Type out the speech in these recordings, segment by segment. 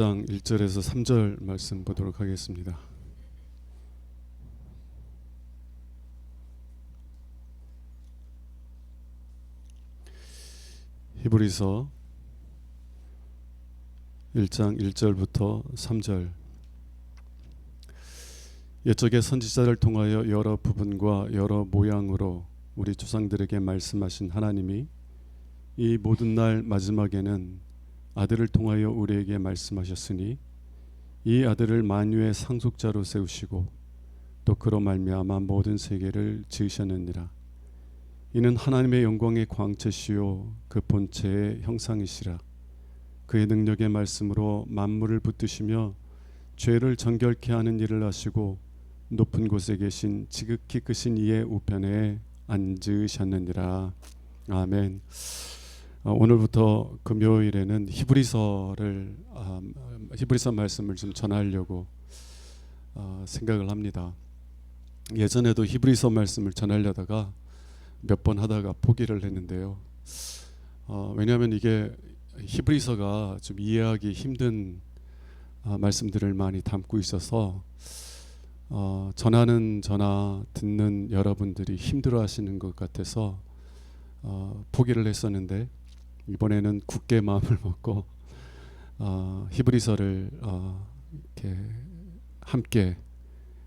장 1절에서 3절 말씀 보도록 하겠습니다. 히브리서 1장 1절부터 3절. 옛적의 선지자를 통하여 여러 부분과 여러 모양으로 우리 조상들에게 말씀하신 하나님이 이 모든 날 마지막에는 아들을 통하여 우리에게 말씀하셨으니 이 아들을 만유의 상속자로 세우시고 또 그로 말미암아 모든 세계를 지으셨느니라. 이는 하나님의 영광의 광채시요 그 본체의 형상이시라. 그의 능력의 말씀으로 만물을 붙드시며 죄를 정결케 하는 일을 하시고 높은 곳에 계신 지극히 크신 이의 우편에 앉으셨느니라. 아멘. 오늘부터 금요일에는 히브리서 말씀을 좀 전하려고 생각을 합니다. 예전에도 히브리서 말씀을 전하려다가 몇 번 하다가 포기를 했는데요. 왜냐하면 이게 히브리서가 좀 이해하기 힘든 말씀들을 많이 담고 있어서 전하는 저나 듣는 여러분들이 힘들어하시는 것 같아서 포기를 했었는데, 이번에는 굳게 마음을 먹고 히브리서를 이렇게 함께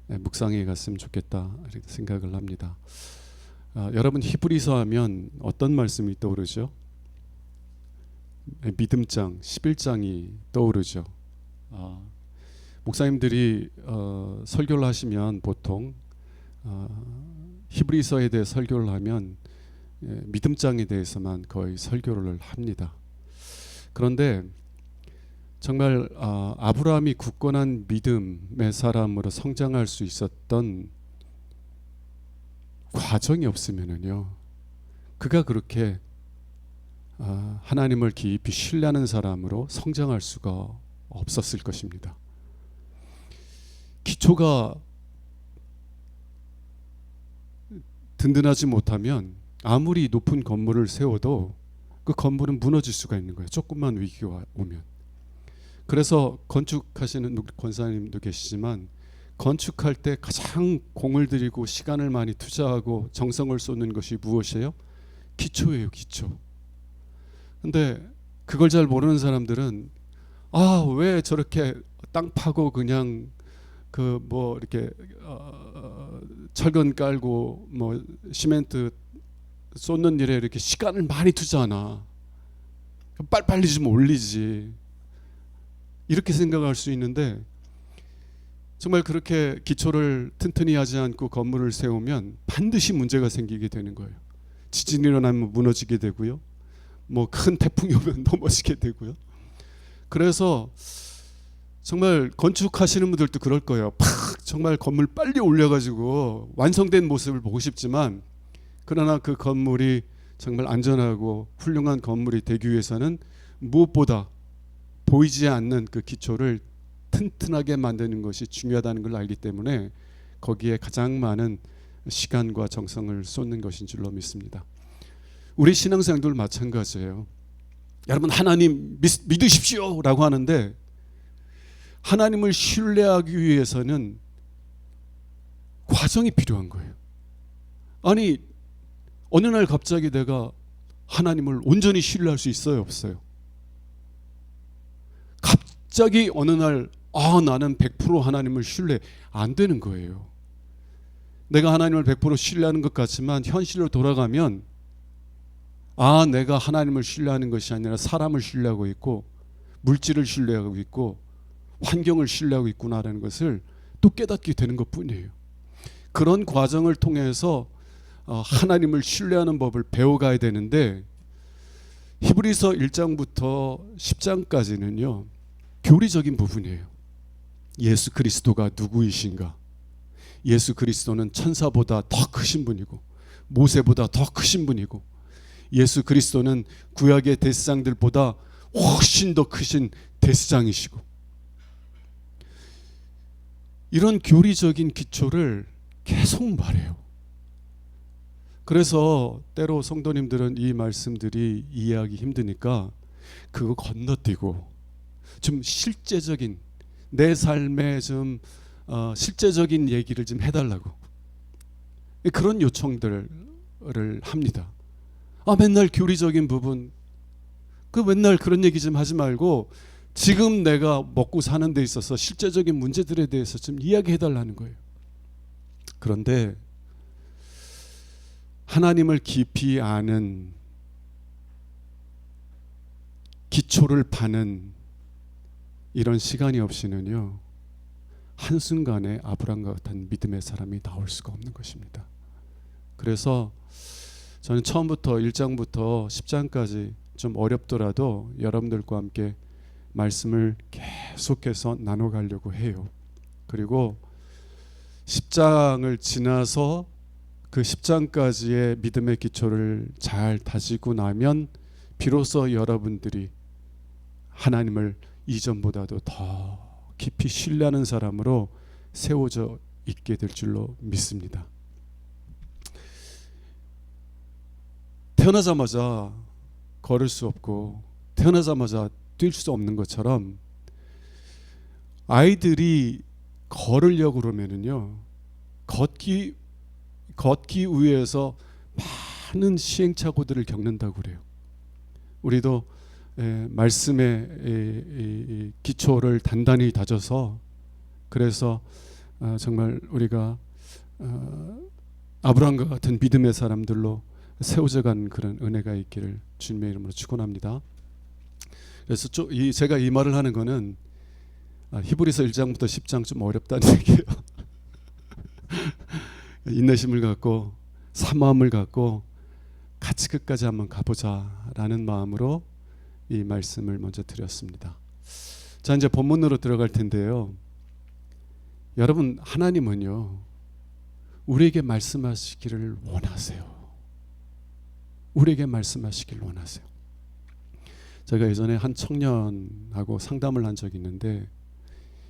묵상해 갔으면 좋겠다 이렇게 생각을 합니다. 여러분, 히브리서 하면 어떤 말씀이 떠오르죠? 믿음장 11장이 떠오르죠. 목사님들이 설교를 하시면 보통 히브리서에 대해 설교를 하면 믿음장에 대해서만 거의 설교를 합니다. 그런데 정말 아브라함이 굳건한 믿음의 사람으로 성장할 수 있었던 과정이 없으면은요, 그가 그렇게 하나님을 깊이 신뢰하는 사람으로 성장할 수가 없었을 것입니다. 기초가 든든하지 못하면 아무리 높은 건물을 세워도 그 건물은 무너질 수가 있는 거예요. 조금만 위기가 오면. 그래서 건축하시는 권사님도 계시지만 건축할 때 가장 공을 들이고 시간을 많이 투자하고 정성을 쏟는 것이 무엇이에요? 기초예요, 기초. 근데 그걸 잘 모르는 사람들은 왜 저렇게 땅 파고 그냥 이렇게 철근 깔고 시멘트 쏟는 일에 이렇게 시간을 많이 투자하나, 빨리빨리 좀 올리지, 이렇게 생각할 수 있는데, 정말 그렇게 기초를 튼튼히 하지 않고 건물을 세우면 반드시 문제가 생기게 되는 거예요. 지진이 일어나면 무너지게 되고요, 큰 태풍이 오면 넘어지게 되고요. 그래서 정말 건축하시는 분들도 그럴 거예요. 정말 건물 빨리 올려가지고 완성된 모습을 보고 싶지만, 그러나 그 건물이 정말 안전하고 훌륭한 건물이 되기 위해서는 무엇보다 보이지 않는 그 기초를 튼튼하게 만드는 것이 중요하다는 걸 알기 때문에 거기에 가장 많은 시간과 정성을 쏟는 것인 줄로 믿습니다. 우리 신앙생활도 마찬가지예요. 여러분, 하나님 믿으십시오 라고 하는데, 하나님을 신뢰하기 위해서는 과정이 필요한 거예요. 아니, 어느 날 갑자기 내가 하나님을 온전히 신뢰할 수 있어요, 없어요? 갑자기 어느 날 나는 100% 하나님을 신뢰 안 되는 거예요. 내가 하나님을 100% 신뢰하는 것 같지만 현실로 돌아가면 내가 하나님을 신뢰하는 것이 아니라 사람을 신뢰하고 있고 물질을 신뢰하고 있고 환경을 신뢰하고 있구나라는 것을 또 깨닫게 되는 것뿐이에요. 그런 과정을 통해서 하나님을 신뢰하는 법을 배워가야 되는데, 히브리서 1장부터 10장까지는요 교리적인 부분이에요. 예수 그리스도가 누구이신가? 예수 그리스도는 천사보다 더 크신 분이고 모세보다 더 크신 분이고, 예수 그리스도는 구약의 대제사장들보다 훨씬 더 크신 대제사장이시고, 이런 교리적인 기초를 계속 말해요. 그래서 때로 성도님들은 이 말씀들이 이해하기 힘드니까 그거 건너뛰고 좀 실제적인 내 삶의 좀 실제적인 얘기를 좀 해달라고 그런 요청들을 합니다. 맨날 교리적인 부분 맨날 그런 얘기 좀 하지 말고 지금 내가 먹고 사는 데 있어서 실제적인 문제들에 대해서 좀 이야기해달라는 거예요. 그런데 하나님을 깊이 아는 기초를 파는 이런 시간이 없이는요, 한순간에 아브라함과 같은 믿음의 사람이 나올 수가 없는 것입니다. 그래서 저는 처음부터 1장부터 10장까지 좀 어렵더라도 여러분들과 함께 말씀을 계속해서 나눠가려고 해요. 그리고 10장을 지나서 그 10장까지의 믿음의 기초를 잘 다지고 나면 비로소 여러분들이 하나님을 이전보다도 더 깊이 신뢰하는 사람으로 세워져 있게 될 줄로 믿습니다. 태어나자마자 걸을 수 없고 태어나자마자 뛸 수 없는 것처럼 아이들이 걸으려고 그러면은요, 걷기 위해서 많은 시행착오들을 겪는다고 그래요. 우리도 말씀의 기초를 단단히 다져서 그래서 정말 우리가 아브라함과 같은 믿음의 사람들로 세워져간 그런 은혜가 있기를 주님의 이름으로 축원합니다. 그래서 제가 이 말을 하는 거는 히브리서 1장부터 10장 좀 어렵다는 얘기예요. 인내심을 갖고 사모함을 갖고 같이 끝까지 한번 가보자라는 마음으로 이 말씀을 먼저 드렸습니다. 자, 이제 본문으로 들어갈 텐데요. 여러분, 하나님은요, 우리에게 말씀하시기를 원하세요. 우리에게 말씀하시기를 원하세요. 제가 예전에 한 청년하고 상담을 한 적이 있는데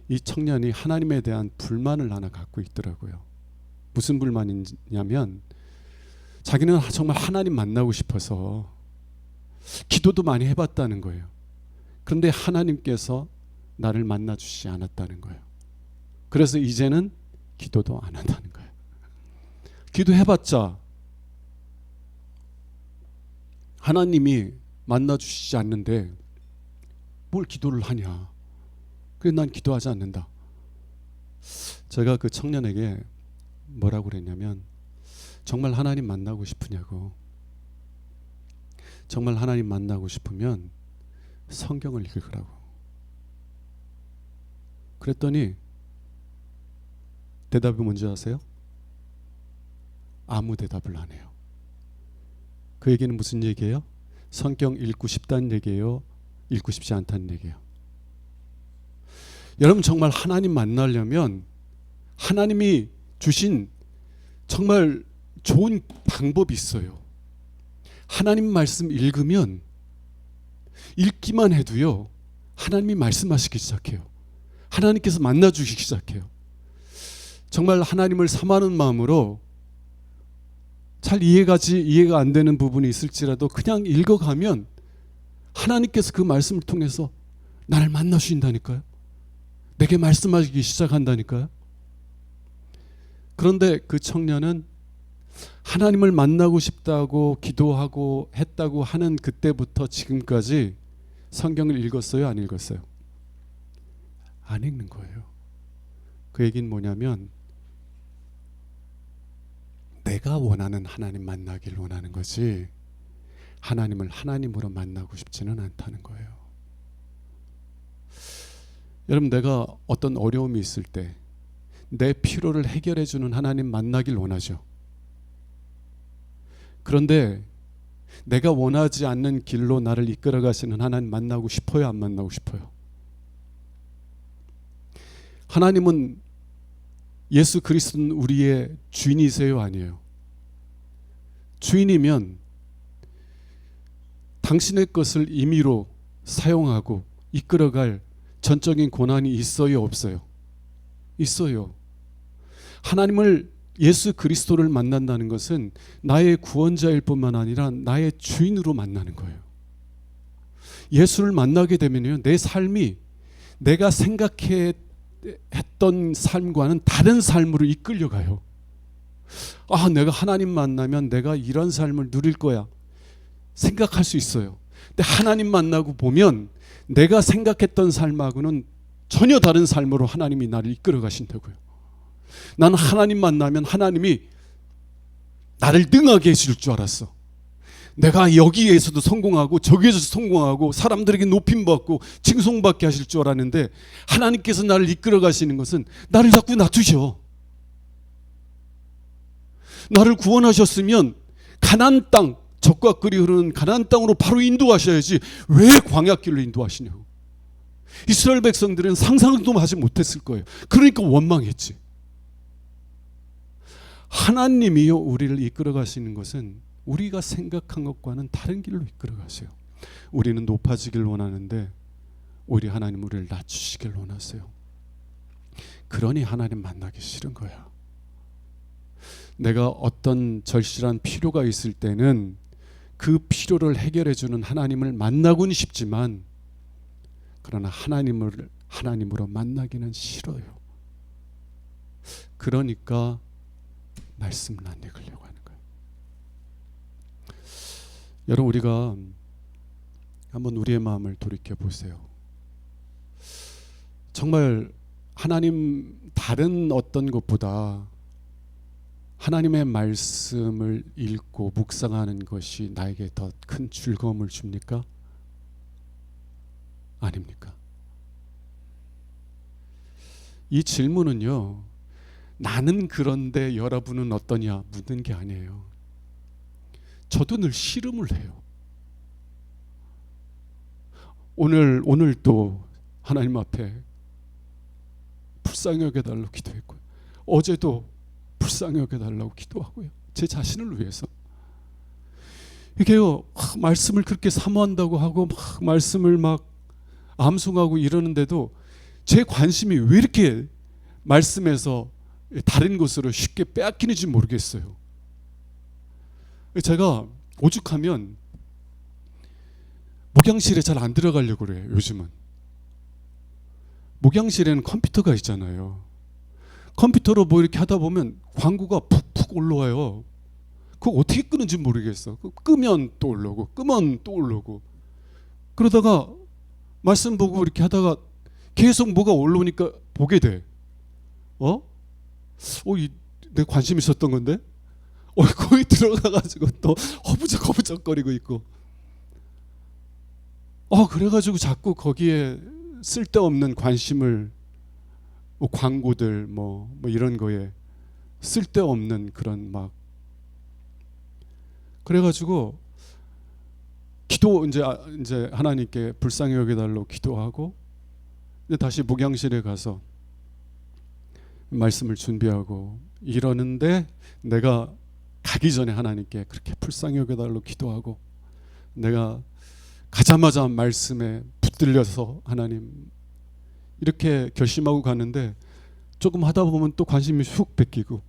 이 청년이 하나님에 대한 불만을 하나 갖고 있더라고요. 무슨 불만이냐면 자기는 정말 하나님 만나고 싶어서 기도도 많이 해봤다는 거예요. 그런데 하나님께서 나를 만나주시지 않았다는 거예요. 그래서 이제는 기도도 안 한다는 거예요. 기도해봤자 하나님이 만나주시지 않는데 뭘 기도를 하냐. 그래서 난 기도하지 않는다. 제가 그 청년에게 뭐라고 그랬냐면, 정말 하나님 만나고 싶으냐고. 정말 하나님 만나고 싶으면 성경을 읽으라고. 그랬더니 대답이 뭔지 아세요? 아무 대답을 안 해요. 그 얘기는 무슨 얘기예요? 성경 읽고 싶다는 얘기예요? 읽고 싶지 않다는 얘기예요? 여러분, 정말 하나님 만나려면 하나님이 주신 정말 좋은 방법이 있어요. 하나님 말씀 읽으면 읽기만 해도요, 하나님이 말씀하시기 시작해요. 하나님께서 만나주시기 시작해요. 정말 하나님을 사모하는 마음으로 잘 이해가 안 되는 부분이 있을지라도 그냥 읽어가면 하나님께서 그 말씀을 통해서 나를 만나주신다니까요. 내게 말씀하시기 시작한다니까요. 그런데 그 청년은 하나님을 만나고 싶다고 기도하고 했다고 하는 그때부터 지금까지 성경을 읽었어요? 안 읽었어요? 안 읽는 거예요. 그 얘기는 뭐냐면 내가 원하는 하나님 만나길 원하는 거지 하나님을 하나님으로 만나고 싶지는 않다는 거예요. 여러분, 내가 어떤 어려움이 있을 때 내 필요를 해결해 주는 하나님 만나길 원하죠. 그런데 내가 원하지 않는 길로 나를 이끌어 가시는 하나님 만나고 싶어요? 안 만나고 싶어요? 하나님은 예수 그리스도는 우리의 주인이세요? 아니에요? 주인이면 당신의 것을 임의로 사용하고 이끌어갈 전적인 권한이 있어요? 없어요? 있어요. 하나님을, 예수 그리스도를 만난다는 것은 나의 구원자일 뿐만 아니라 나의 주인으로 만나는 거예요. 예수를 만나게 되면요, 내 삶이 내가 생각했던 삶과는 다른 삶으로 이끌려가요. 아, 내가 하나님 만나면 내가 이런 삶을 누릴 거야 생각할 수 있어요. 근데 하나님 만나고 보면 내가 생각했던 삶하고는 전혀 다른 삶으로 하나님이 나를 이끌어 가신다고요. 나는 하나님 만나면 하나님이 나를 능하게 해줄 줄 알았어. 내가 여기에서도 성공하고 저기에서도 성공하고 사람들에게 높임받고 칭송받게 하실 줄 알았는데, 하나님께서 나를 이끌어 가시는 것은 나를 자꾸 낮추셔. 나를 구원하셨으면 가나안 땅, 적과 꿀이 흐르는 가나안 땅으로 바로 인도하셔야지 왜 광야길로 인도하시냐고. 이스라엘 백성들은 상상도 하지 못했을 거예요. 그러니까 원망했지. 하나님이요 우리를 이끌어 가시는 것은 우리가 생각한 것과는 다른 길로 이끌어 가세요. 우리는 높아지길 원하는데 오히려 하나님 우리를 낮추시길 원하세요. 그러니 하나님 만나기 싫은 거야. 내가 어떤 절실한 필요가 있을 때는 그 필요를 해결해 주는 하나님을 만나고는 싶지만, 그러나 하나님으로 만나기는 싫어요. 그러니까 말씀을 안 읽으려고 하는 거예요. 여러분, 우리가 한번 우리의 마음을 돌이켜 보세요. 정말 하나님 다른 어떤 것보다 하나님의 말씀을 읽고 묵상하는 것이 나에게 더 큰 즐거움을 줍니까? 아닙니까? 이 질문은요, 나는 그런데 여러분은 어떠냐 묻는 게 아니에요. 저도 늘 씨름을 해요. 오늘 또 하나님 앞에 불쌍히 여겨달라고 기도했고요. 어제도 불쌍히 여겨달라고 기도하고요. 제 자신을 위해서. 이게요, 말씀을 그렇게 사모한다고 하고 막 말씀을 막 암송하고 이러는데도 제 관심이 왜 이렇게 말씀에서 다른 곳으로 쉽게 빼앗기는지 모르겠어요. 제가 오죽하면 목양실에 잘 안 들어가려고 그래요. 요즘은 목양실에는 컴퓨터가 있잖아요. 컴퓨터로 뭐 이렇게 하다 보면 광고가 푹푹 올라와요. 그거 어떻게 끄는지 모르겠어. 끄면 또 올라오고 끄면 또 올라오고, 그러다가 말씀 보고 이렇게 하다가 계속 뭐가 올라오니까 보게 돼. 내 관심 있었던 건데 거기 들어가가지고 또 허부적허부적거리고 있고, 그래가지고 자꾸 거기에 쓸데없는 관심을, 뭐 광고들 뭐 이런 거에 쓸데없는 그런 막, 그래가지고 기도 이제 하나님께 불쌍히 여겨달라고 기도하고, 이제 다시 목양실에 가서 말씀을 준비하고 이러는데, 내가 가기 전에 하나님께 그렇게 불쌍히 여겨달라고 기도하고, 내가 가자마자 말씀에 붙들려서 하나님 이렇게 결심하고 가는데, 조금 하다 보면 또 관심이 훅 뺏기고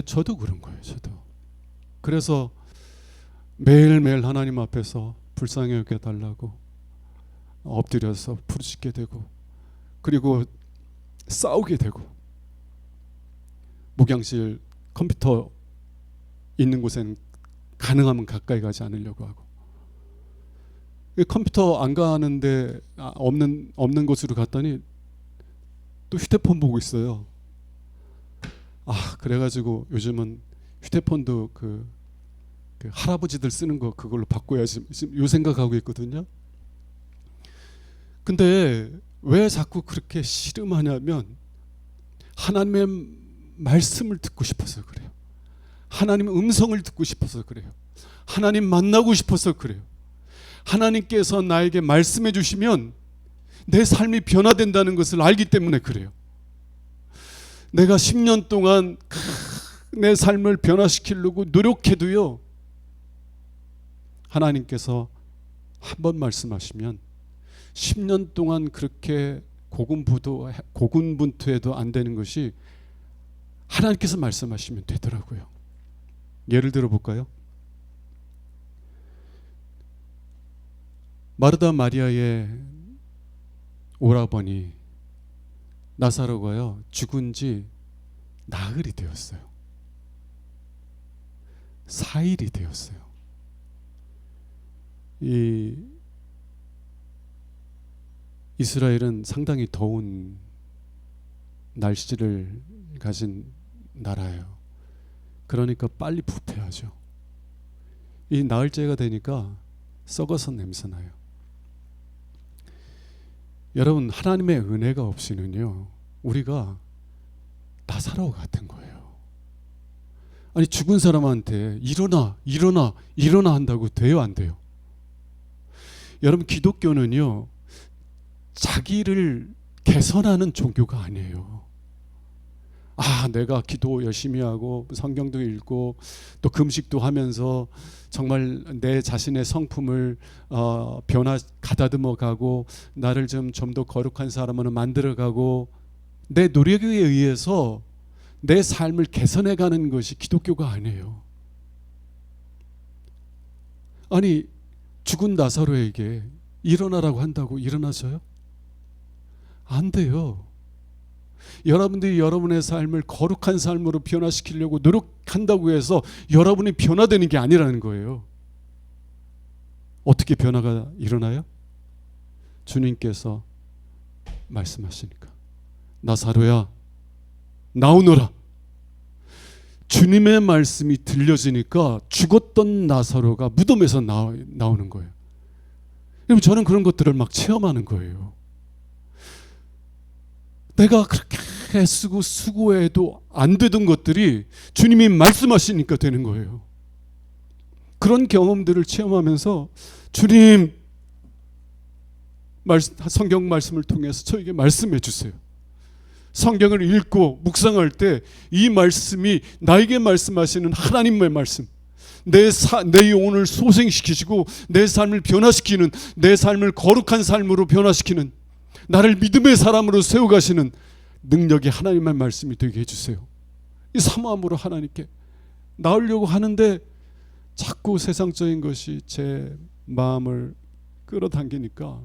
저도 그런 거예요. 저도. 그래서 매일매일 하나님 앞에서 불쌍히 여겨달라고 엎드려서 부르짖게 되고, 그리고 싸우게 되고, 목양실 컴퓨터 있는 곳엔 가능하면 가까이 가지 않으려고 하고, 컴퓨터 안 가는데 없는 곳으로 갔더니 또 휴대폰 보고 있어요. 그래가지고 요즘은 휴대폰도 그 할아버지들 쓰는 거 그걸로 바꿔야지 요 생각하고 있거든요. 근데 왜 자꾸 그렇게 씨름하냐면, 하나님의 말씀을 듣고 싶어서 그래요. 하나님의 음성을 듣고 싶어서 그래요. 하나님 만나고 싶어서 그래요. 하나님께서 나에게 말씀해 주시면 내 삶이 변화된다는 것을 알기 때문에 그래요. 내가 10년 동안 내 삶을 변화시키려고 노력해도요, 하나님께서 한 번 말씀하시면 10년 동안 그렇게 고군분투해도 안 되는 것이 하나님께서 말씀하시면 되더라고요. 예를 들어 볼까요? 마르다 마리아의 오라버니 나사로가요 죽은 지 나흘이 되었어요. 4일이 되었어요. 이 이스라엘은 상당히 더운 날씨를 가진 나라예요. 그러니까 빨리 부패하죠. 이 나흘째가 되니까 썩어서 냄새나요. 여러분, 하나님의 은혜가 없이는요 우리가 나사로 같은 거예요. 아니, 죽은 사람한테 일어나 일어나 일어나 한다고 돼요, 안 돼요? 여러분, 기독교는요 자기를 개선하는 종교가 아니에요. 내가 기도 열심히 하고 성경도 읽고 또 금식도 하면서 정말 내 자신의 성품을 가다듬어 가고 나를 좀 더 거룩한 사람으로 만들어가고 내 노력에 의해서 내 삶을 개선해 가는 것이 기독교가 아니에요. 아니, 죽은 나사로에게 일어나라고 한다고 일어나서요? 안 돼요. 여러분들이 여러분의 삶을 거룩한 삶으로 변화시키려고 노력한다고 해서 여러분이 변화되는 게 아니라는 거예요. 어떻게 변화가 일어나요? 주님께서 말씀하시니까 나사로야 나오너라. 주님의 말씀이 들려지니까 죽었던 나사로가 무덤에서 나오는 거예요. 여러분, 저는 그런 것들을 막 체험하는 거예요. 내가 그렇게 애쓰고 수고해도 안 되던 것들이 주님이 말씀하시니까 되는 거예요. 그런 경험들을 체험하면서 주님 성경 말씀을 통해서 저에게 말씀해 주세요. 성경을 읽고 묵상할 때 이 말씀이 나에게 말씀하시는 하나님의 말씀, 내 영혼을 소생시키시고 내 삶을 변화시키는, 내 삶을 거룩한 삶으로 변화시키는, 나를 믿음의 사람으로 세워가시는 능력이 하나님의 말씀이 되게 해주세요. 이 사모함으로 하나님께 나오려고 하는데 자꾸 세상적인 것이 제 마음을 끌어당기니까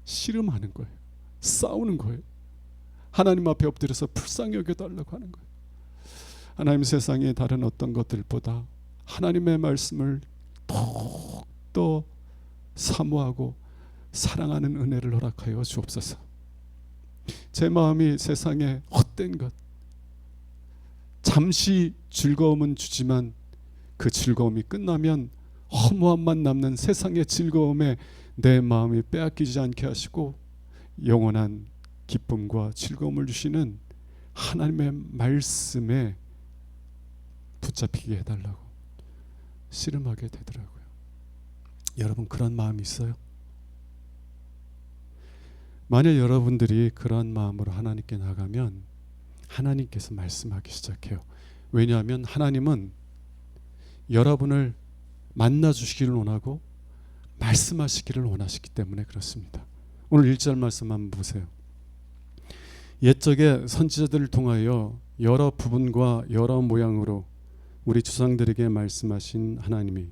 씨름하는 거예요. 싸우는 거예요. 하나님 앞에 엎드려서 불쌍히 여겨달라고 하는 거예요. 하나님, 세상의 다른 어떤 것들보다 하나님의 말씀을 더욱더 사모하고 사랑하는 은혜를 허락하여 주옵소서. 제 마음이 세상에 헛된 것, 잠시 즐거움은 주지만 그 즐거움이 끝나면 허무함만 남는 세상의 즐거움에 내 마음이 빼앗기지 않게 하시고 영원한 기쁨과 즐거움을 주시는 하나님의 말씀에 붙잡히게 해달라고 씨름하게 되더라고요. 여러분, 그런 마음이 있어요? 만약 여러분들이 그런 마음으로 하나님께 나가면 하나님께서 말씀하기 시작해요. 왜냐하면 하나님은 여러분을 만나 주시기를 원하고 말씀하시기를 원하시기 때문에 그렇습니다. 오늘 1절 말씀 한번 보세요. 옛적에 선지자들을 통하여 여러 부분과 여러 모양으로 우리 조상들에게 말씀하신 하나님이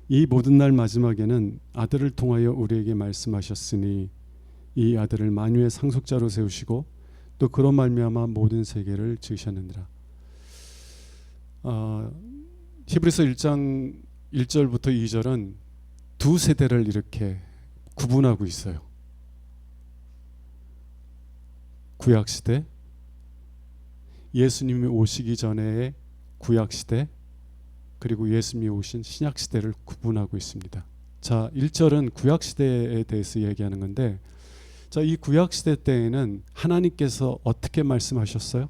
이 모든 날 마지막에는 아들을 통하여 우리에게 말씀하셨으니 이 아들을 만유의 상속자로 세우시고 또 그로 말미암아 모든 세계를 지으셨느니라. 히브리서 1장 1절부터 2절은 두 세대를 이렇게 구분하고 있어요. 구약시대, 예수님이 오시기 전의 구약시대, 그리고 예수님이 오신 신약시대를 구분하고 있습니다. 자, 1절은 구약시대에 대해서 얘기하는 건데, 자, 이 구약시대 때에는 하나님께서 어떻게 말씀하셨어요?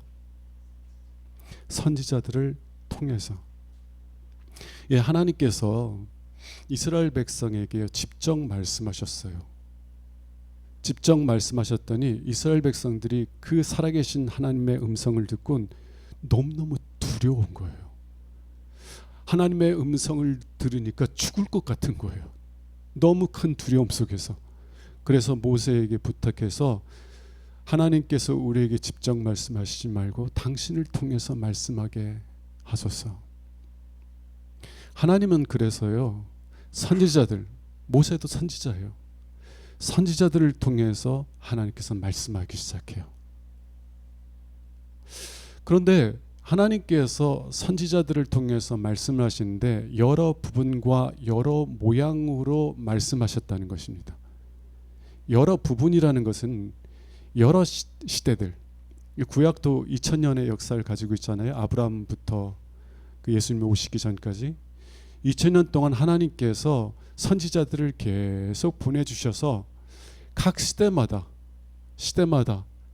선지자들을 통해서. 예, 하나님께서 이스라엘 백성에게 직접 말씀하셨어요. 직접 말씀하셨더니 이스라엘 백성들이 그 살아계신 하나님의 음성을 듣고 너무너무 두려운 거예요. 하나님의 음성을 들으니까 죽을 것 같은 거예요. 너무 큰 두려움 속에서. 그래서 모세에게 부탁해서 하나님께서 우리에게 직접 말씀하시지 말고 당신을 통해서 말씀하게 하소서. 하나님은 그래서요, 선지자들, 모세도 선지자예요. 선지자들을 통해서 하나님께서 말씀하기 시작해요. 그런데 하나님께서 선지자들을 통해서 말씀을 하시는데 여러 부분과 여러 모양으로 말씀하셨다는 것입니다. 여러 부분이라는 것은 여러 시대들, 구약도 2000년의 역사를 가지고 있잖아요. 아브라함부터 그 예수님이 오시기 전까지 2000년 동안 하나님께서 선지자들을 계속 보내주셔서 각 시대마다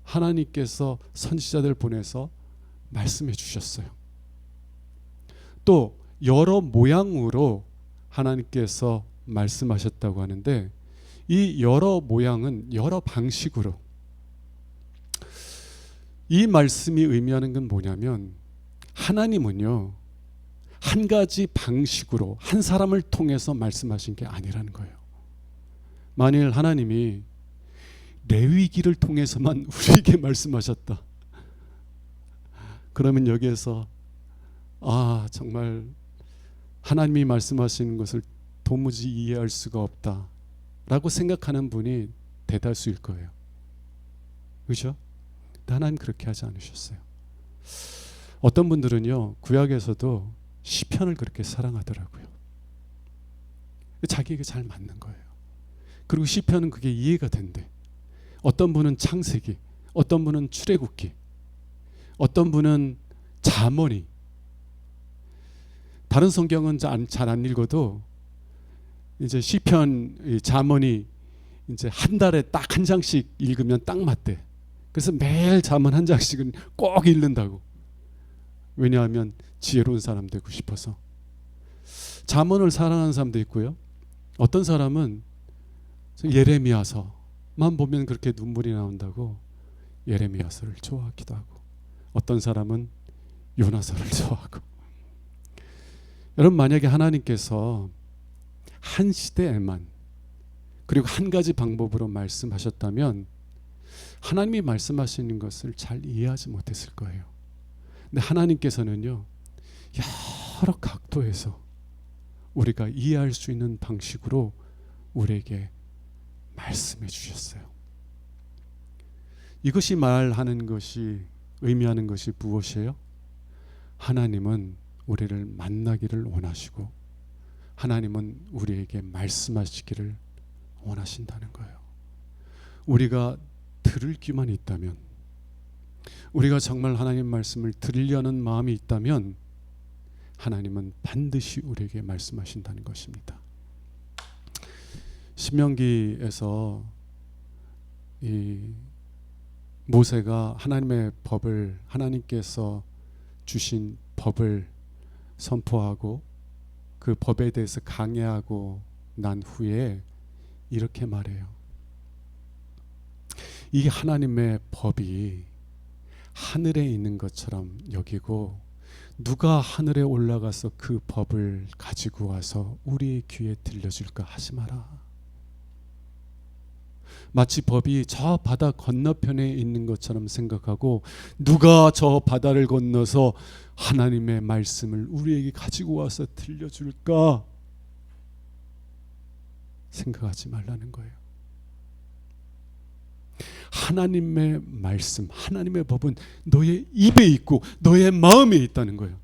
하나님께서 선지자들을 보내서 말씀해 주셨어요. 또 여러 모양으로 하나님께서 말씀하셨다고 하는데 이 여러 모양은 여러 방식으로, 이 말씀이 의미하는 건 뭐냐면 하나님은요 한 가지 방식으로 한 사람을 통해서 말씀하신 게 아니라는 거예요. 만일 하나님이 레위기를 통해서만 우리에게 말씀하셨다, 그러면 여기에서 정말 하나님이 말씀하시는 것을 도무지 이해할 수가 없다 라고 생각하는 분이 대다수일 거예요. 그렇죠? 하나님 그렇게 하지 않으셨어요. 어떤 분들은요 구약에서도 시편을 그렇게 사랑하더라고요. 자기에게 잘 맞는 거예요. 그리고 시편은 그게 이해가 된대. 어떤 분은 창세기, 어떤 분은 출애굽기, 어떤 분은 잠언이. 다른 성경은 잘 안 읽어도 이제 시편, 잠언이 이제 한 달에 딱 한 장씩 읽으면 딱 맞대. 그래서 매일 잠언 한 장씩은 꼭 읽는다고. 왜냐하면 지혜로운 사람 되고 싶어서. 잠언을 사랑하는 사람도 있고요. 어떤 사람은 예레미야서만 보면 그렇게 눈물이 나온다고 예레미야서를 좋아하기도 하고, 어떤 사람은 요나서를 좋아하고. 여러분, 만약에 하나님께서 한 시대에만 그리고 한 가지 방법으로 말씀하셨다면 하나님이 말씀하시는 것을 잘 이해하지 못했을 거예요. 근데 하나님께서는요 여러 각도에서 우리가 이해할 수 있는 방식으로 우리에게 말씀해 주셨어요. 이것이 말하는 것이, 의미하는 것이 무엇이에요? 하나님은 우리를 만나기를 원하시고 하나님은 우리에게 말씀하시기를 원하신다는 거예요. 우리가 들을 귀만 있다면, 우리가 정말 하나님 말씀을 들으려는 마음이 있다면 하나님은 반드시 우리에게 말씀하신다는 것입니다. 신명기에서 이 모세가 하나님의 법을, 하나님께서 주신 법을 선포하고 그 법에 대해서 강해하고 난 후에 이렇게 말해요. 이 하나님의 법이 하늘에 있는 것처럼 여기고 누가 하늘에 올라가서 그 법을 가지고 와서 우리의 귀에 들려줄까 하지 마라. 마치 법이 저 바다 건너편에 있는 것처럼 생각하고 누가 저 바다를 건너서 하나님의 말씀을 우리에게 가지고 와서 들려줄까 생각하지 말라는 거예요. 하나님의 말씀, 하나님의 법은 너의 입에 있고 너의 마음에 있다는 거예요.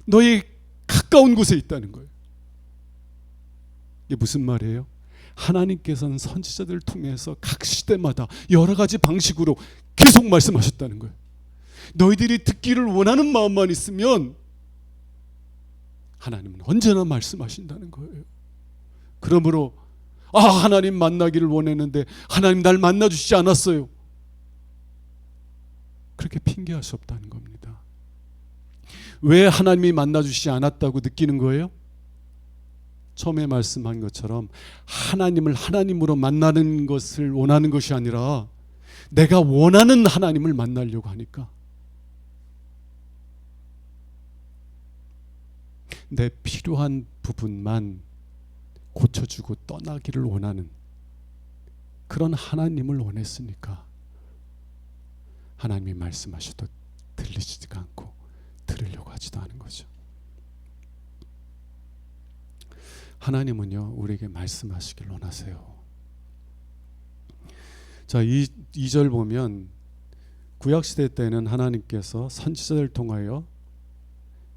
너의 가까운 곳에 있다는 거예요. 이게 무슨 말이에요? 하나님께서는 선지자들을 통해서 각 시대마다 여러 가지 방식으로 계속 말씀하셨다는 거예요. 너희들이 듣기를 원하는 마음만 있으면 하나님은 언제나 말씀하신다는 거예요. 그러므로 하나님 만나기를 원했는데 하나님 날 만나주시지 않았어요, 그렇게 핑계할 수 없다는 겁니다. 왜 하나님이 만나주시지 않았다고 느끼는 거예요? 처음에 말씀한 것처럼 하나님을 하나님으로 만나는 것을 원하는 것이 아니라 내가 원하는 하나님을 만나려고 하니까, 내 필요한 부분만 고쳐주고 떠나기를 원하는 그런 하나님을 원했으니까 하나님이 말씀하셔도 들리지가 않고 들으려고 하지도 않은 거죠. 하나님은요 우리에게 말씀하시길 원하세요. 자, 2절 보면 구약시대 때는 하나님께서 선지자를 통하여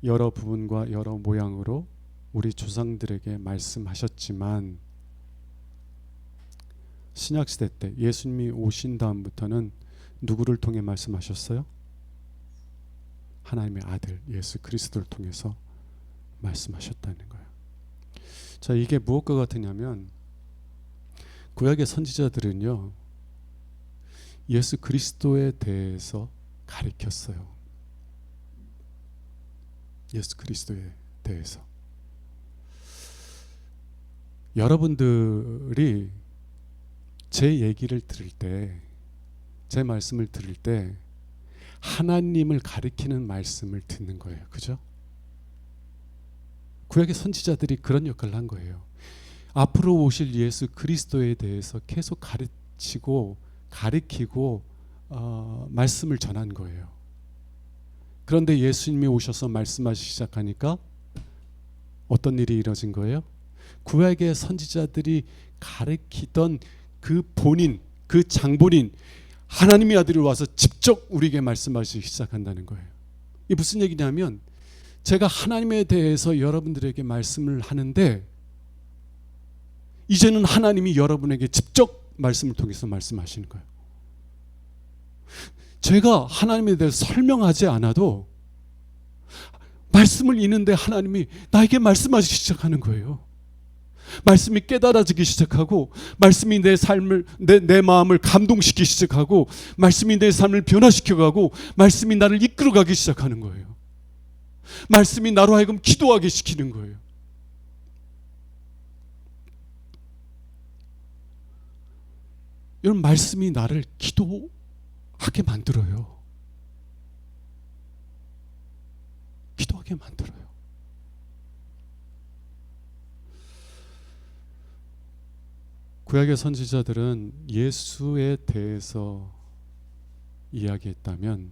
여러 부분과 여러 모양으로 우리 조상들에게 말씀하셨지만 신약시대 때 예수님이 오신 다음부터는 누구를 통해 말씀하셨어요? 하나님의 아들 예수 그리스도를 통해서 말씀하셨다는 거예요. 자, 이게 무엇과 같으냐면 구약의 선지자들은요 예수 그리스도에 대해서 가르쳤어요. 예수 그리스도에 대해서. 여러분들이 제 얘기를 들을 때, 제 말씀을 들을 때 하나님을 가리키는 말씀을 듣는 거예요. 그죠? 구약의 선지자들이 그런 역할을 한 거예요. 앞으로 오실 예수 그리스도에 대해서 계속 가르치고 가리키고 말씀을 전한 거예요. 그런데 예수님이 오셔서 말씀하시기 시작하니까 어떤 일이 이루어진 거예요? 구약의 선지자들이 가리키던 그 본인, 그 장본인 하나님의 아들이 와서 직접 우리에게 말씀하시기 시작한다는 거예요. 이게 무슨 얘기냐면 제가 하나님에 대해서 여러분들에게 말씀을 하는데 이제는 하나님이 여러분에게 직접 말씀을 통해서 말씀하시는 거예요. 제가 하나님에 대해서 설명하지 않아도 말씀을 읽는데 하나님이 나에게 말씀하시기 시작하는 거예요. 말씀이 깨달아지기 시작하고 말씀이 내 삶을 내 마음을 감동시키기 시작하고 말씀이 내 삶을 변화시켜가고 말씀이 나를 이끌어가기 시작하는 거예요. 말씀이 나로 하여금 기도하게 시키는 거예요. 여러분, 말씀이 나를 기도하게 만들어요. 기도하게 만들어요. 구약의 선지자들은 예수에 대해서 이야기했다면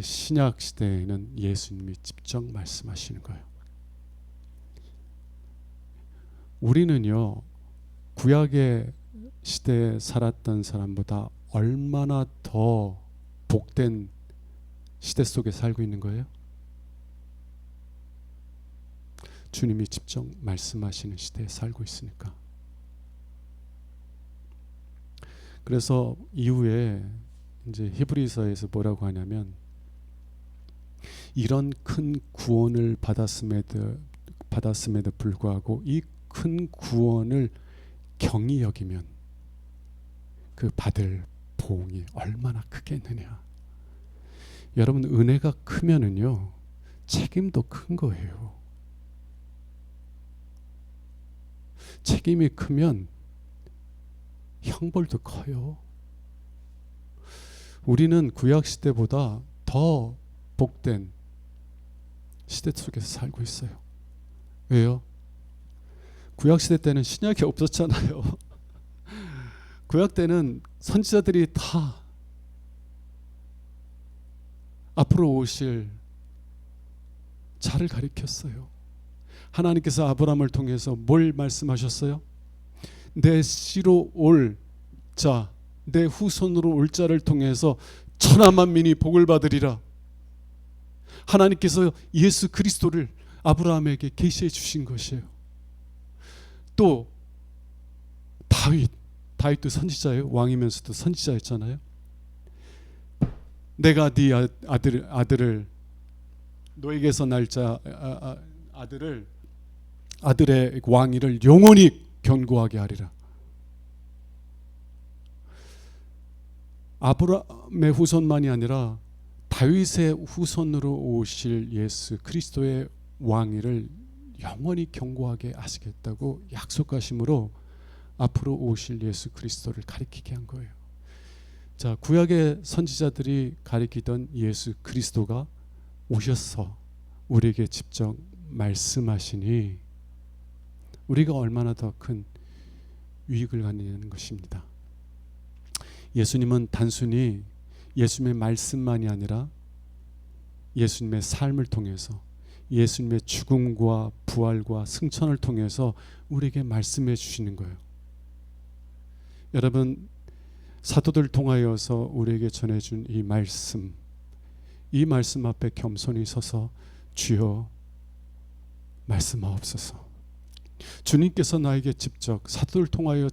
신약 시대에는 예수님이 직접 말씀하시는 거예요. 우리는요 구약의 시대에 살았던 사람보다 얼마나 더 복된 시대 속에 살고 있는 거예요? 주님이 직접 말씀하시는 시대에 살고 있으니까. 그래서 이후에 이제 히브리서에서 뭐라고 하냐면 이런 큰 구원을 받았음에도 불구하고 이 큰 구원을 경히 여기면 그 받을 보응이 얼마나 크겠느냐. 여러분, 은혜가 크면은요 책임도 큰 거예요. 책임이 크면 형벌도 커요. 우리는 구약 시대보다 더 복된 시대 속에서 살고 있어요. 왜요? 구약 시대 때는 신약이 없었잖아요. 구약 때는 선지자들이 다 앞으로 오실 자를 가리켰어요. 하나님께서 아브라함을 통해서 뭘 말씀하셨어요? 내 씨로 올 자, 내 후손으로 올 자를 통해서 천하만민이 복을 받으리라. 하나님께서 예수 그리스도를 아브라함에게 계시해 주신 것이에요. 또 다윗도 선지자예요. 왕이면서도 선지자였잖아요. 내가 네 아들을 너에게서 날 자 아들의 왕위를 영원히 견고하게 하리라. 아브라함의 후손만이 아니라 다윗의 후손으로 오실 예수 그리스도의 왕위를 영원히 견고하게 하시겠다고 약속하심으로 앞으로 오실 예수 그리스도를 가리키게 한 거예요. 자, 구약의 선지자들이 가리키던 예수 그리스도가 오셔서 우리에게 직접 말씀하시니 우리가 얼마나 더 큰 유익을 갖느냐는 것입니다. 예수님은 단순히 예수님의 말씀만이 아니라 예수님의 삶을 통해서 예수님의 죽음과 부활과 승천을 통해서 우리에게 말씀해 주시는 거예요. 여러분, 사도들 통하여서 우리에게 전해준 이 말씀 앞에 겸손히 서서 주여 말씀하옵소서. 주님께서 나에게 직접 사도를 통하여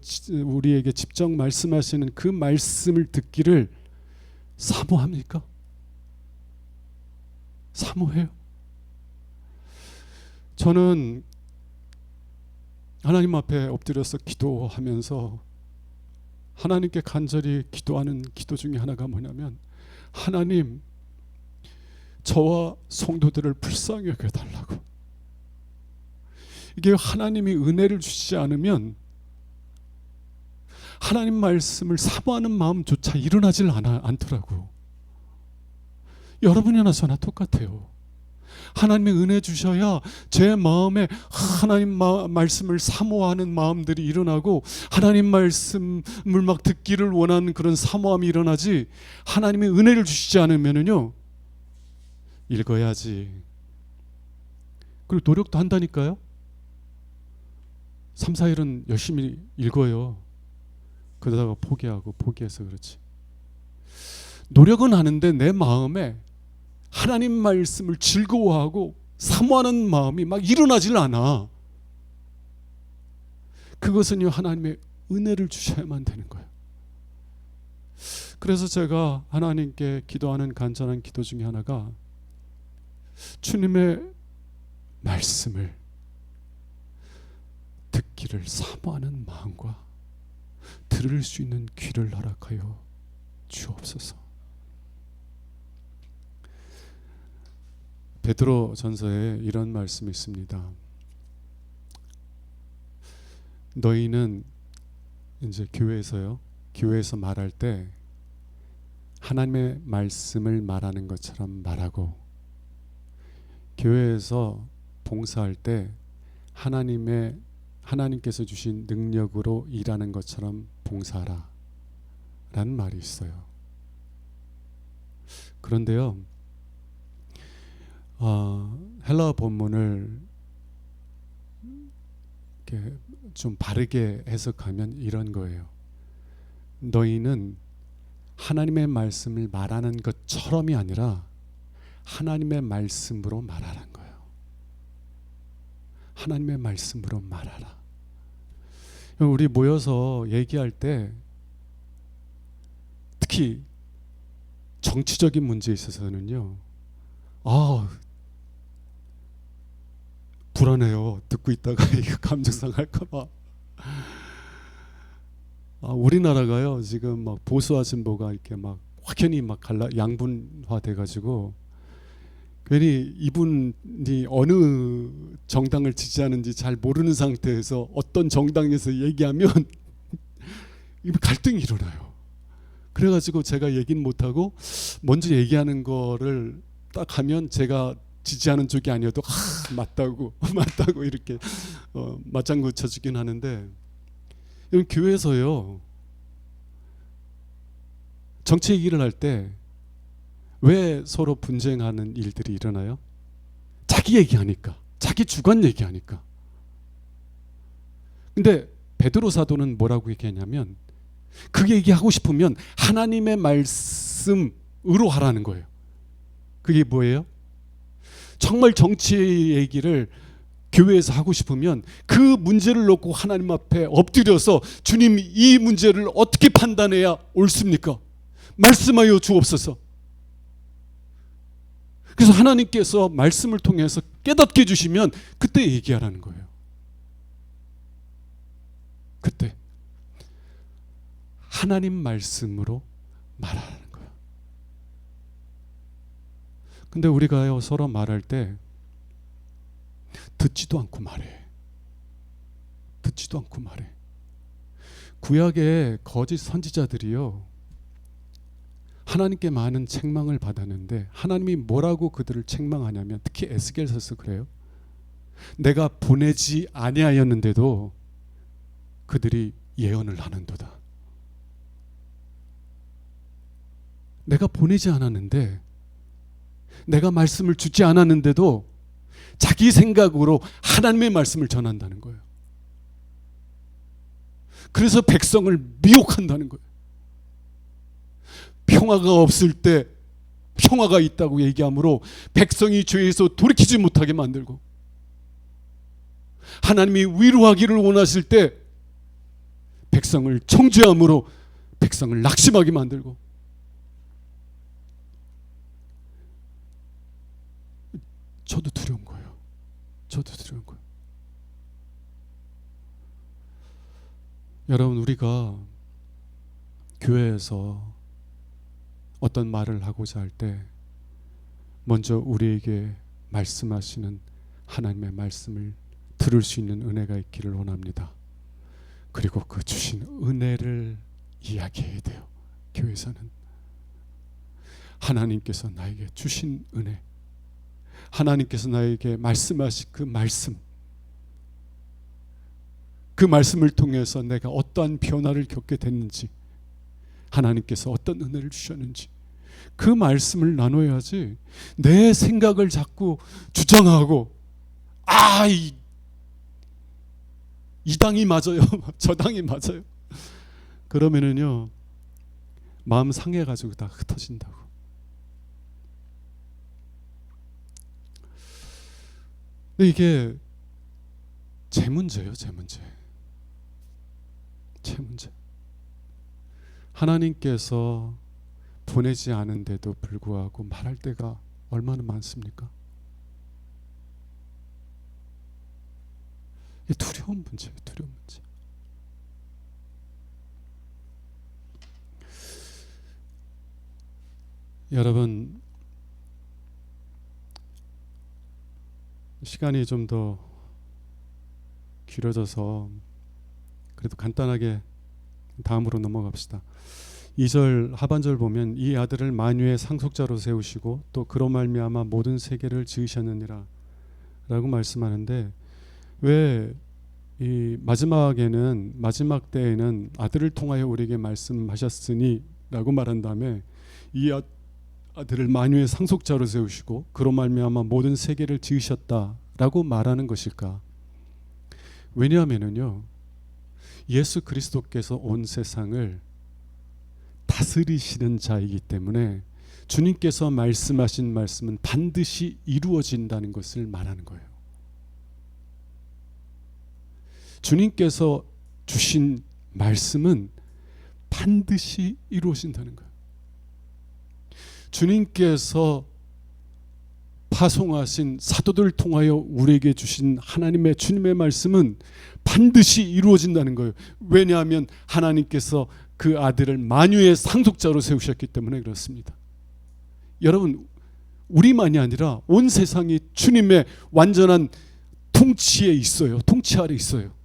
우리에게 직접 말씀하시는 그 말씀을 듣기를 사모합니까? 사모해요. 저는 하나님 앞에 엎드려서 기도하면서 하나님께 간절히 기도하는 기도 중에 하나가 뭐냐면, 하나님, 저와 성도들을 불쌍히 여겨달라고. 이게 하나님이 은혜를 주시지 않으면 하나님 말씀을 사모하는 마음조차 일어나질 않더라고. 여러분이나 저나 똑같아요. 하나님의 은혜 주셔야 제 마음에 하나님 말씀을 사모하는 마음들이 일어나고 하나님 말씀을 막 듣기를 원하는 그런 사모함이 일어나지, 하나님의 은혜를 주시지 않으면요, 읽어야지. 그리고 노력도 한다니까요. 3, 4일은 열심히 읽어요. 그러다가 포기해서 그렇지. 노력은 하는데 내 마음에 하나님 말씀을 즐거워하고 사모하는 마음이 막 일어나질 않아. 그것은요, 하나님의 은혜를 주셔야만 되는 거예요. 그래서 제가 하나님께 기도하는 간절한 기도 중에 하나가, 주님의 말씀을 듣기를 사모하는 마음과 들을 수 있는 귀를 허락하여 주옵소서. 베드로 전서에 이런 말씀이 있습니다. 너희는 이제 교회에서 말할 때 하나님의 말씀을 말하는 것처럼 말하고, 교회에서 봉사할 때 하나님께서 주신 능력으로 일하는 것처럼 봉사하라 라는 말이 있어요. 그런데요, 헬라어 본문을 이렇게 좀 바르게 해석하면 이런 거예요. 너희는 하나님의 말씀을 말하는 것처럼이 아니라 하나님의 말씀으로 말하라는 거예요. 하나님의 말씀으로 말하라. 우리 모여서 얘기할 때 특히 정치적인 문제에 있어서는요, 불안해요. 듣고 있다가 이거 감정 상할까봐. 우리나라가요, 지금 막 보수와 진보가 이렇게 막 확연히 막 양분화돼가지고 괜히 이분이 어느 정당을 지지하는지 잘 모르는 상태에서 어떤 정당에서 얘기하면 갈등이 일어나요. 그래가지고 제가 얘기는 못하고 먼저 얘기하는 거를 딱 하면 제가 지지하는 쪽이 아니어도 맞다고 이렇게 맞장구 쳐주긴 하는데, 교회에서요, 정치 얘기를 할 때 왜 서로 분쟁하는 일들이 일어나요? 자기 얘기하니까, 자기 주관 얘기하니까. 근데 베드로 사도는 뭐라고 얘기하냐면, 그 얘기하고 싶으면 하나님의 말씀으로 하라는 거예요. 그게 뭐예요? 정말 정치 얘기를 교회에서 하고 싶으면 그 문제를 놓고 하나님 앞에 엎드려서, 주님, 이 문제를 어떻게 판단해야 옳습니까? 말씀하여 주옵소서. 그래서 하나님께서 말씀을 통해서 깨닫게 해주시면 그때 얘기하라는 거예요. 그때 하나님 말씀으로 말하라는 거예요. 근데 우리가요, 서로 말할 때 듣지도 않고 말해. 구약의 거짓 선지자들이요, 하나님께 많은 책망을 받았는데 하나님이 뭐라고 그들을 책망하냐면, 특히 에스겔서서 그래요. 내가 보내지 아니하였는데도 그들이 예언을 하는도다. 내가 보내지 않았는데, 내가 말씀을 주지 않았는데도 자기 생각으로 하나님의 말씀을 전한다는 거예요. 그래서 백성을 미혹한다는 거예요. 평화가 없을 때 평화가 있다고 얘기하므로 백성이 죄에서 돌이키지 못하게 만들고, 하나님이 위로하기를 원하실 때 백성을 정죄함으로 백성을 낙심하게 만들고, 저도 두려운 거예요. 저도 두려운 거예요. 여러분, 우리가 교회에서 어떤 말을 하고자 할 때 먼저 우리에게 말씀하시는 하나님의 말씀을 들을 수 있는 은혜가 있기를 원합니다. 그리고 그 주신 은혜를 이야기해야 돼요. 교회에서는 하나님께서 나에게 주신 은혜, 하나님께서 나에게 말씀하신 그 말씀을 통해서 내가 어떠한 변화를 겪게 됐는지, 하나님께서 어떤 은혜를 주셨는지 그 말씀을 나눠야지, 내 생각을 자꾸 주장하고 이 당이 맞아요 저 당이 맞아요 그러면은요 마음 상해가지고 다 흩어진다고. 근데 이게 제 문제예요. 제 문제. 하나님께서 보내지 않은데도 불구하고 말할 때가 얼마나 많습니까? 이게 두려운 문제예요. 두려운 문제. 여러분, 시간이 좀 더 길어져서 그래도 간단하게 다음으로 넘어갑시다. 2절 하반절 보면 이 아들을 만유의 상속자로 세우시고 또 그로 말미암아 모든 세계를 지으셨느니라 라고 말씀하는데, 왜 이 마지막 때에는 아들을 통하여 우리에게 말씀하셨으니 라고 말한 다음에 이 아들을 만유의 상속자로 세우시고 그로 말미암아 모든 세계를 지으셨다라고 말하는 것일까? 왜냐하면요, 예수 그리스도께서 온 세상을 다스리시는 자이기 때문에 주님께서 말씀하신 말씀은 반드시 이루어진다는 것을 말하는 거예요. 주님께서 주신 말씀은 반드시 이루어진다는 거예요. 주님께서 파송하신 사도들을 통하여 우리에게 주신 주님의 말씀은 반드시 이루어진다는 거예요. 왜냐하면 하나님께서 그 아들을 만유의 상속자로 세우셨기 때문에 그렇습니다. 여러분, 우리만이 아니라 온 세상이 주님의 완전한 통치에 있어요. 통치 아래 있어요.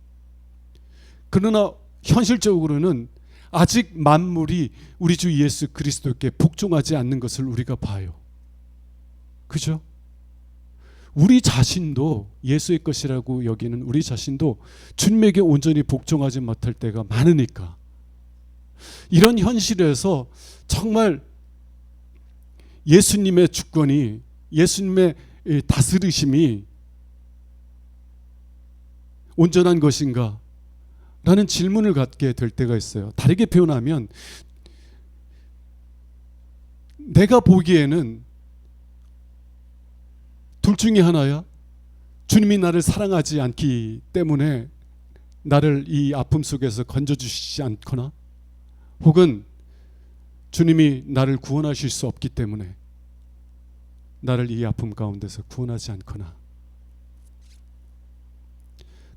그러나 현실적으로는 아직 만물이 우리 주 예수 그리스도께 복종하지 않는 것을 우리가 봐요. 그죠? 우리 자신도 예수의 것이라고 여기는 우리 자신도 주님에게 온전히 복종하지 못할 때가 많으니까, 이런 현실에서 정말 예수님의 주권이, 예수님의 다스리심이 온전한 것인가 라는 질문을 갖게 될 때가 있어요. 다르게 표현하면 내가 보기에는 둘 중에 하나야. 주님이 나를 사랑하지 않기 때문에 나를 이 아픔 속에서 건져주시지 않거나, 혹은 주님이 나를 구원하실 수 없기 때문에 나를 이 아픔 가운데서 구원하지 않거나,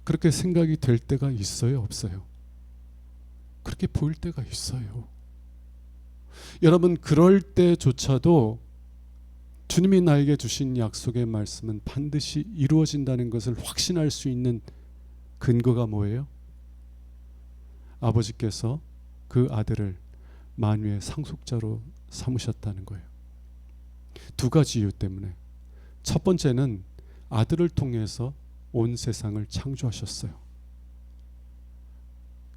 그렇게 생각이 될 때가 있어요? 없어요? 그렇게 보일 때가 있어요. 여러분, 그럴 때조차도 주님이 나에게 주신 약속의 말씀은 반드시 이루어진다는 것을 확신할 수 있는 근거가 뭐예요? 아버지께서 그 아들을 만유의 상속자로 삼으셨다는 거예요. 두 가지 이유 때문에. 첫 번째는 아들을 통해서 온 세상을 창조하셨어요.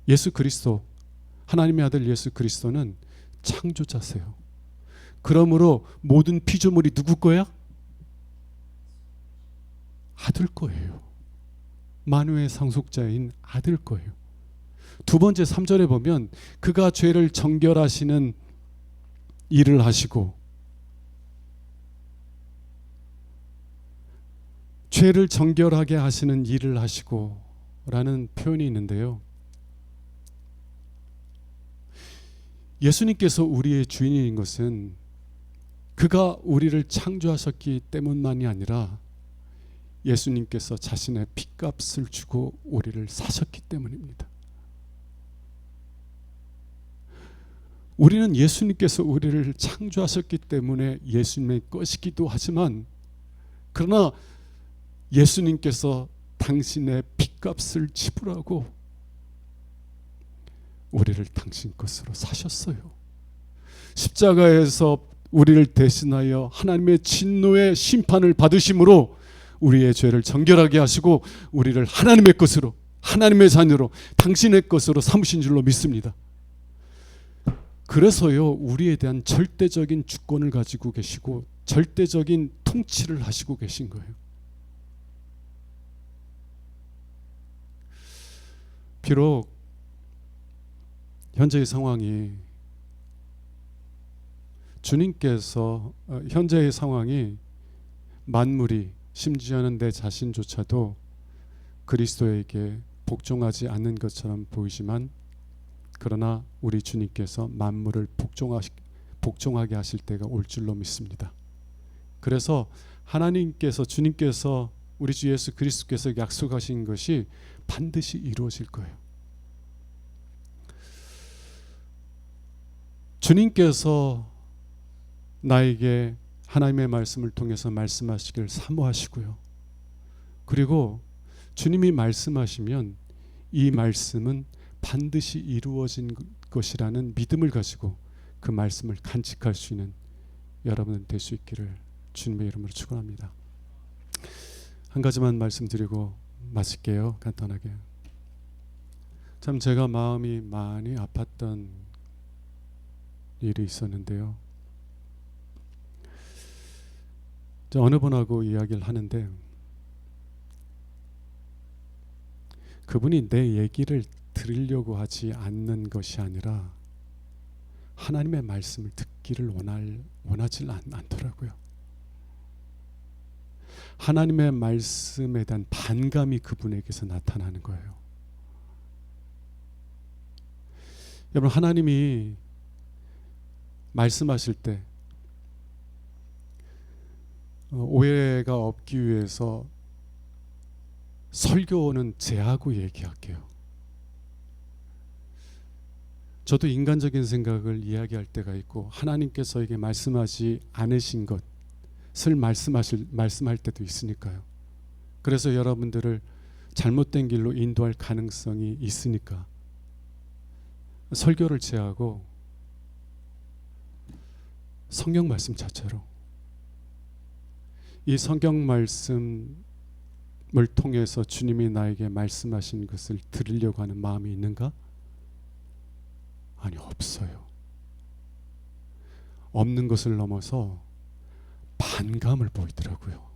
예수 그리스도, 하나님의 아들 예수 그리스도는 창조자세요. 그러므로 모든 피조물이 누구 거야? 아들 거예요. 만유의 상속자인 아들 거예요. 두 번째 3절에 보면 그가 죄를 정결하시는 일을 하시고, 죄를 정결하게 하시는 일을 하시고 라는 표현이 있는데요, 예수님께서 우리의 주인인 것은 그가 우리를 창조하셨기 때문만이 아니라 예수님께서 자신의 핏값을 주고 우리를 사셨기 때문입니다. 우리는 예수님께서 우리를 창조하셨기 때문에 예수님의 것이기도 하지만, 그러나 예수님께서 당신의 핏값을 지불하고 우리를 당신 것으로 사셨어요. 십자가에서 우리를 대신하여 하나님의 진노의 심판을 받으심으로 우리의 죄를 정결하게 하시고 우리를 하나님의 것으로, 하나님의 자녀로, 당신의 것으로 삼으신 줄로 믿습니다. 그래서요, 우리에 대한 절대적인 주권을 가지고 계시고 절대적인 통치를 하시고 계신 거예요. 비록 현재의 상황이, 주님께서 현재의 상황이 만물이, 심지어는 내 자신조차도 그리스도에게 복종하지 않는 것처럼 보이지만, 그러나 우리 주님께서 만물을 복종하게 하실 때가 올 줄로 믿습니다. 그래서 하나님께서, 주님께서, 우리 주 예수 그리스도께서 약속하신 것이 반드시 이루어질 거예요. 주님께서 나에게 하나님의 말씀을 통해서 말씀하시길 사모하시고요, 그리고 주님이 말씀하시면 이 말씀은 반드시 이루어진 것이라는 믿음을 가지고 그 말씀을 간직할 수 있는 여러분 될 수 있기를 주님의 이름으로 축원합니다. 한 가지만 말씀드리고 마칠게요. 간단하게. 참 제가 마음이 많이 아팠던 일이 있었는데요, 어느 분하고 이야기를 하는데 그분이 내 얘기를 들으려고 하지 않는 것이 아니라 하나님의 말씀을 듣기를 원하지 않더라고요. 하나님의 말씀에 대한 반감이 그분에게서 나타나는 거예요. 여러분, 하나님이 말씀하실 때 오해가 없기 위해서 설교는 제하고 얘기할게요. 저도 인간적인 생각을 이야기할 때가 있고 하나님께서에게 말씀하지 않으신 것을 말씀할 때도 있으니까요. 그래서 여러분들을 잘못된 길로 인도할 가능성이 있으니까 설교를 제하고 성경 말씀 자체로, 이 성경 말씀을 통해서 주님이 나에게 말씀하신 것을 들으려고 하는 마음이 있는가? 아니, 없어요. 없는 것을 넘어서 반감을 보이더라고요.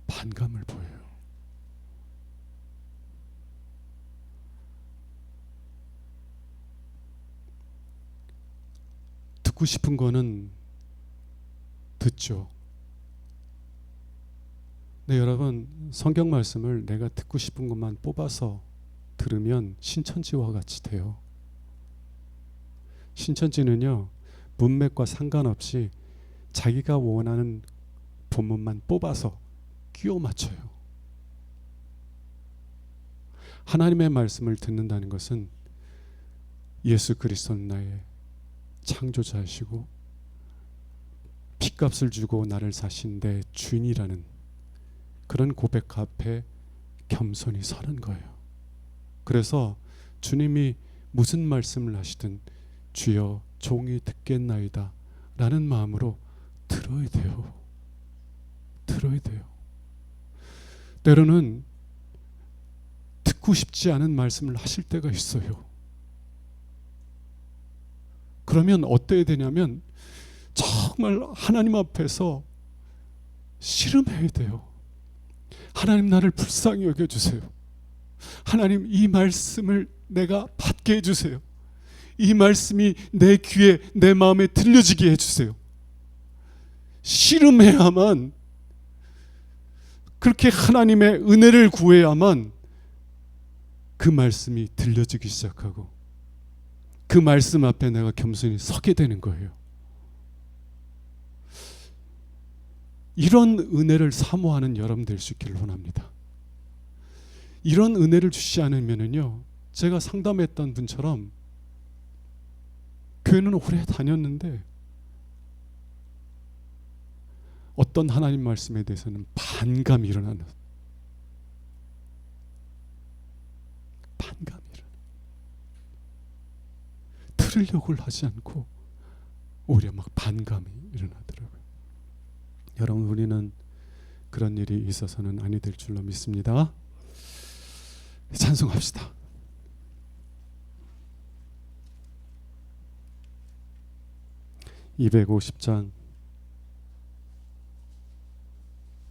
반감을 보여요. 듣고 싶은 거는 듣죠. 네, 여러분, 성경 말씀을 내가 듣고 싶은 것만 뽑아서 들으면 신천지와 같이 돼요. 신천지는요, 문맥과 상관없이 자기가 원하는 본문만 뽑아서 끼워 맞춰요. 하나님의 말씀을 듣는다는 것은 예수 그리스도는 나의 창조자이시고 핏값을 주고 나를 사신 내 주인이라는 그런 고백 앞에 겸손히 서는 거예요. 그래서 주님이 무슨 말씀을 하시든 주여 종이 듣겠나이다 라는 마음으로 들어야 돼요. 들어야 돼요. 때로는 듣고 싶지 않은 말씀을 하실 때가 있어요. 그러면 어때야 되냐면 정말 하나님 앞에서 씨름해야 돼요. 하나님 나를 불쌍히 여겨주세요. 하나님 이 말씀을 내가 받게 해주세요. 이 말씀이 내 귀에 내 마음에 들려지게 해주세요. 씨름해야만, 그렇게 하나님의 은혜를 구해야만 그 말씀이 들려지기 시작하고 그 말씀 앞에 내가 겸손히 서게 되는 거예요. 이런 은혜를 사모하는 여러분 될 수 있기를 원합니다. 이런 은혜를 주시지 않으면요, 제가 상담했던 분처럼 교회는 오래 다녔는데 어떤 하나님 말씀에 대해서는 반감이 일어나는, 반감이 일어나는, 들으려고 하지 않고 오히려 막 반감이 일어나더라고요. 여러분, 우리는 그런 일이 있어서는 아니 될 줄로 믿습니다. 찬송합시다. 250장